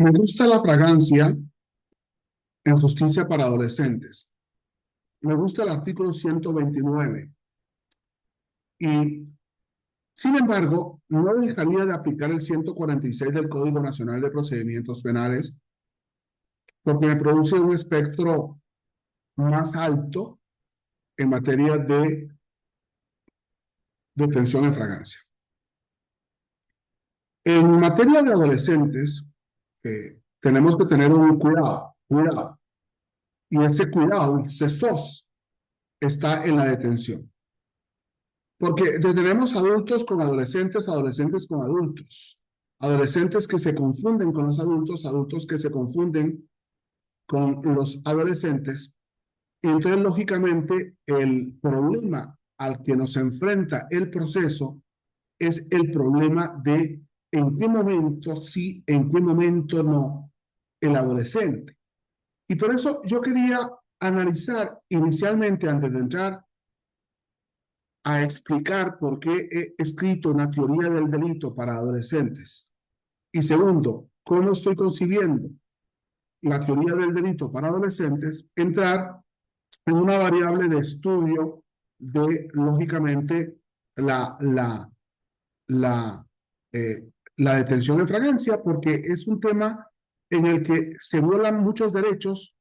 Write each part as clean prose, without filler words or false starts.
Me gusta la fragancia en justicia para adolescentes. Me gusta el artículo 129 y, sin embargo, no dejaría de aplicar el 146 del Código Nacional de Procedimientos Penales porque me produce un espectro más alto en materia de detención en fragancia. En materia de adolescentes, tenemos que tener un cuidado, y ese cuidado, el CESOS, está en la detención. Porque tenemos adultos con adolescentes, adolescentes con adultos, adolescentes que se confunden con los adultos, adultos que se confunden con los adolescentes. Y entonces, lógicamente, el problema al que nos enfrenta el proceso es el problema de en qué momento sí, en qué momento no, el adolescente. Y por eso yo quería analizar inicialmente, antes de entrar a explicar por qué he escrito una teoría del delito para adolescentes. Y segundo, cómo estoy concibiendo la teoría del delito para adolescentes, entrar en una variable de estudio de, lógicamente, la, la, la, la detención en fragancia, porque es un tema en el que se violan muchos derechos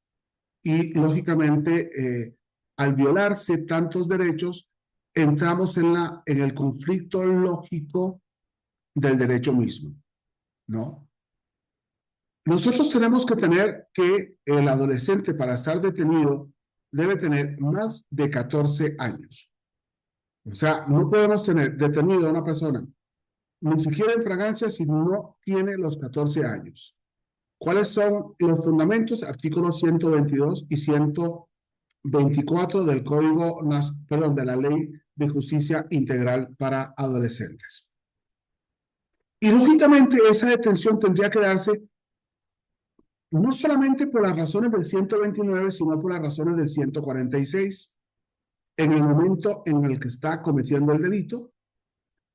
y, lógicamente, al violarse tantos derechos, entramos en el conflicto lógico del derecho mismo, ¿no? Nosotros tenemos que tener que el adolescente, para estar detenido, debe tener más de 14 años. O sea, no podemos tener detenido a una persona ni siquiera en fragancia si no tiene los 14 años. ¿Cuáles son los fundamentos? Artículos 122 y 124 del Código, perdón, de la Ley de Justicia Integral para Adolescentes. Y lógicamente esa detención tendría que darse no solamente por las razones del 129, sino por las razones del 146. En el momento en el que está cometiendo el delito,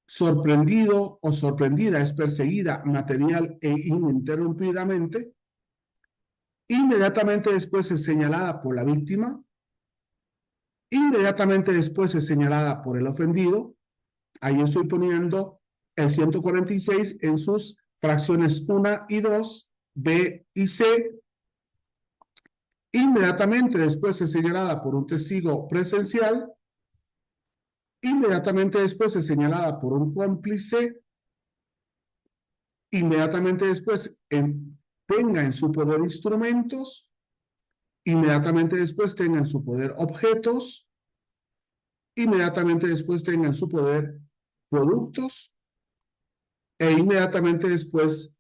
sorprendido o sorprendida, es perseguida material e ininterrumpidamente, inmediatamente después es señalada por la víctima, inmediatamente después es señalada por el ofendido. Ahí estoy poniendo el 146 en sus fracciones 1 y 2, B y C. Inmediatamente después es señalada por un testigo presencial. Inmediatamente después es señalada por un cómplice. Inmediatamente después tenga en su poder instrumentos. Inmediatamente después tenga en su poder objetos. Inmediatamente después tenga en su poder productos. E inmediatamente después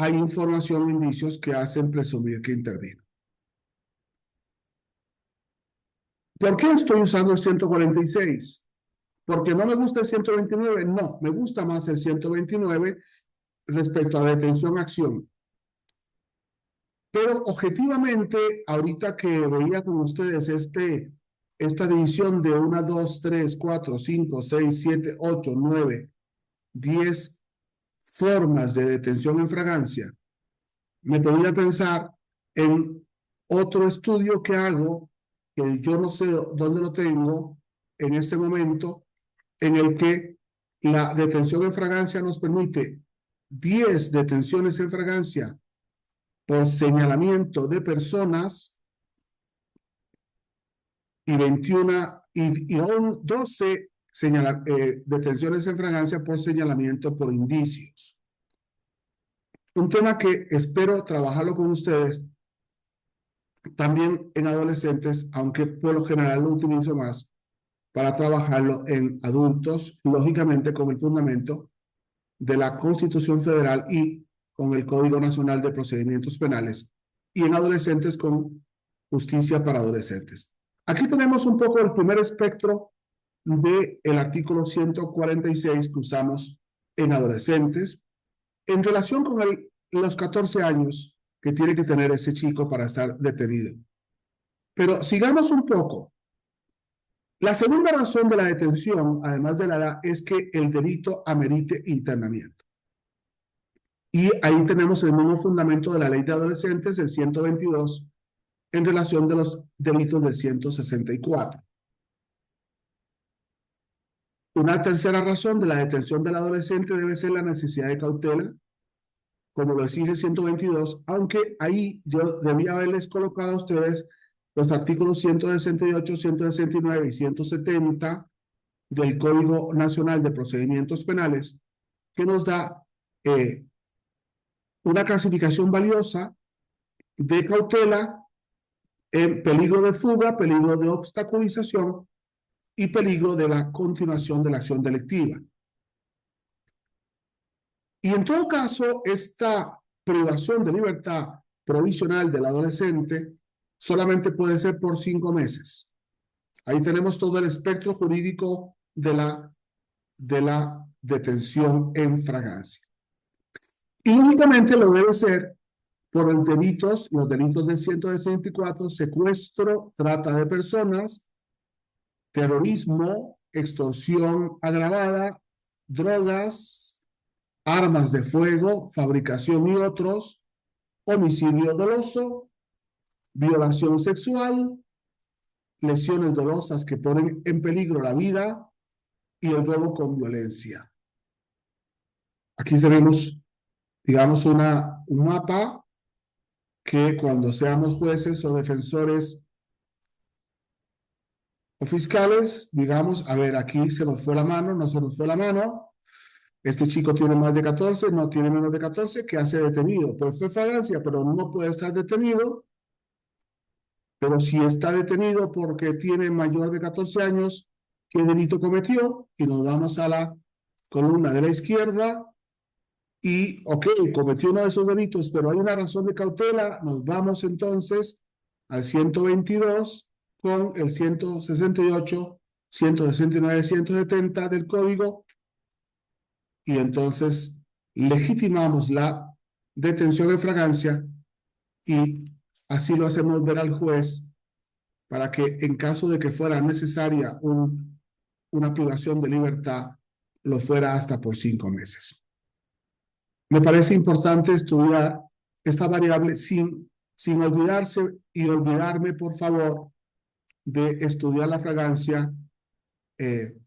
hay información o indicios que hacen presumir que intervino. ¿Por qué estoy usando el 146? ¿Porque no me gusta el 129? No, me gusta más el 129 respecto a detención-acción. Pero objetivamente, ahorita que veía con ustedes esta división de 1, 2, 3, 4, 5, 6, 7, 8, 9, 10 formas de detención en fragancia, me ponía a pensar en otro estudio que hago, que yo no sé dónde lo tengo en este momento, en el que la detención en fragancia nos permite 10 detenciones en fragancia por señalamiento de personas y 21 y 12 detenciones en fragancia por señalamiento por indicios. Un tema que espero trabajarlo con ustedes también en adolescentes, aunque por lo general lo utilizo más para trabajarlo en adultos, lógicamente con el fundamento de la Constitución Federal y con el Código Nacional de Procedimientos Penales, y en adolescentes con justicia para adolescentes. Aquí tenemos un poco el primer espectro del artículo 146 que usamos en adolescentes en relación con los 14 años que tiene que tener ese chico para estar detenido. Pero sigamos un poco. La segunda razón de la detención, además de la edad, es que el delito amerite internamiento. Y ahí tenemos el mismo fundamento de la ley de adolescentes, el 122, en relación de los delitos del 164. Una tercera razón de la detención del adolescente debe ser la necesidad de cautela, como lo exige el 122, aunque ahí yo debía haberles colocado a ustedes los artículos 168, 169 y 170 del Código Nacional de Procedimientos Penales, que nos da una clasificación valiosa de cautela en peligro de fuga, peligro de obstaculización y peligro de la continuación de la acción delictiva. Y en todo caso, esta privación de libertad provisional del adolescente solamente puede ser por 5 meses. Ahí tenemos todo el espectro jurídico de la detención en fragancia. Y únicamente lo debe ser por los delitos del 164, secuestro, trata de personas, terrorismo, extorsión agravada, drogas, armas de fuego, fabricación y otros, homicidio doloso, violación sexual, lesiones dolosas que ponen en peligro la vida y el robo con violencia. Aquí tenemos, digamos, un mapa que cuando seamos jueces o defensores o fiscales, digamos, a ver, aquí se nos fue la mano, no se nos fue la mano, este chico tiene más de 14, no tiene menos de 14, ¿qué hace detenido? Pues fue fragancia, pero no puede estar detenido, pero si está detenido porque tiene mayor de 14 años, ¿qué delito cometió? Y nos vamos a la columna de la izquierda y, ok, cometió uno de esos delitos, pero hay una razón de cautela, nos vamos entonces al 122 con el 168, 169, 170 del código y entonces legitimamos la detención en fragancia y así lo hacemos ver al juez para que en caso de que fuera necesaria una privación de libertad, lo fuera hasta por 5 meses. Me parece importante estudiar esta variable sin olvidarse y olvidarme, por favor, de estudiar la fragancia eh,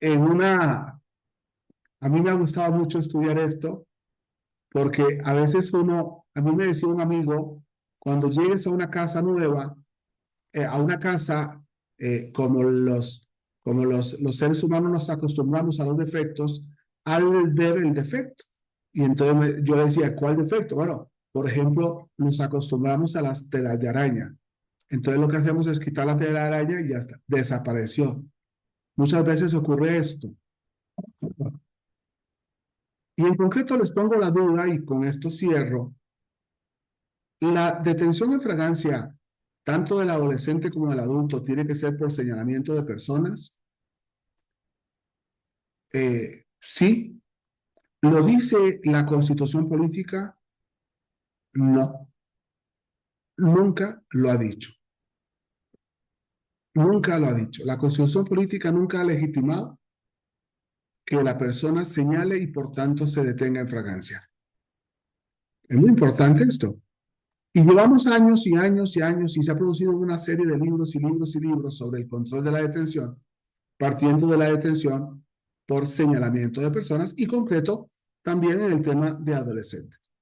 en una... A mí me ha gustado mucho estudiar esto porque a veces a mí me decía un amigo, cuando llegues a una casa nueva, a una casa como los seres humanos nos acostumbramos a los defectos, al ver el defecto. Y entonces yo le decía, ¿cuál defecto? Bueno, por ejemplo, nos acostumbramos a las telas de araña. Entonces lo que hacemos es quitar la tela de araña y ya está, desapareció. Muchas veces ocurre esto. Y en concreto les pongo la duda y con esto cierro. La detención en fragancia, tanto del adolescente como del adulto, tiene que ser por señalamiento de personas. Sí, ¿lo dice la Constitución Política? No, nunca lo ha dicho. Nunca lo ha dicho. La Constitución Política nunca ha legitimado que la persona señale y por tanto se detenga en fragancia. Es muy importante esto. Y llevamos años y años y años y se ha producido una serie de libros y libros y libros sobre el control de la detención, partiendo de la detención por señalamiento de personas y concreto también en el tema de adolescentes.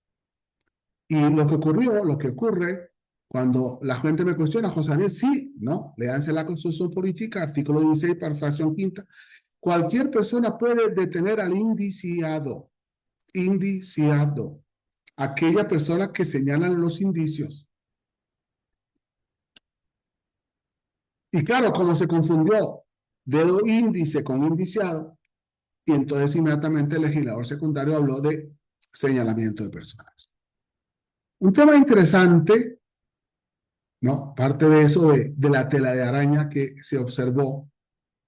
Y lo que ocurre cuando la gente me cuestiona, José Daniel, sí, no, léanse la Constitución Política, artículo 16, fracción quinta, cualquier persona puede detener al indiciado, aquella persona que señalan los indicios. Y claro, como se confundió dedo índice con indiciado, y entonces inmediatamente el legislador secundario habló de señalamiento de personas. Un tema interesante, ¿no? Parte de eso de la tela de araña que se observó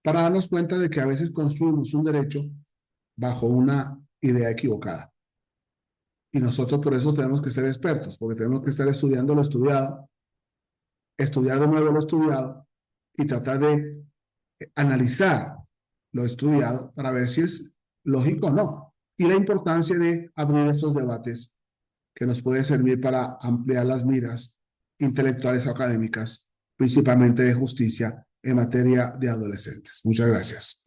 para darnos cuenta de que a veces construimos un derecho bajo una idea equivocada. Y nosotros por eso tenemos que ser expertos, porque tenemos que estar estudiando lo estudiado, estudiar de nuevo lo estudiado y tratar de analizar lo estudiado para ver si es lógico o no. y la importancia de abrir estos debates que nos puede servir para ampliar las miras intelectuales o académicas, principalmente de justicia en materia de adolescentes. Muchas gracias.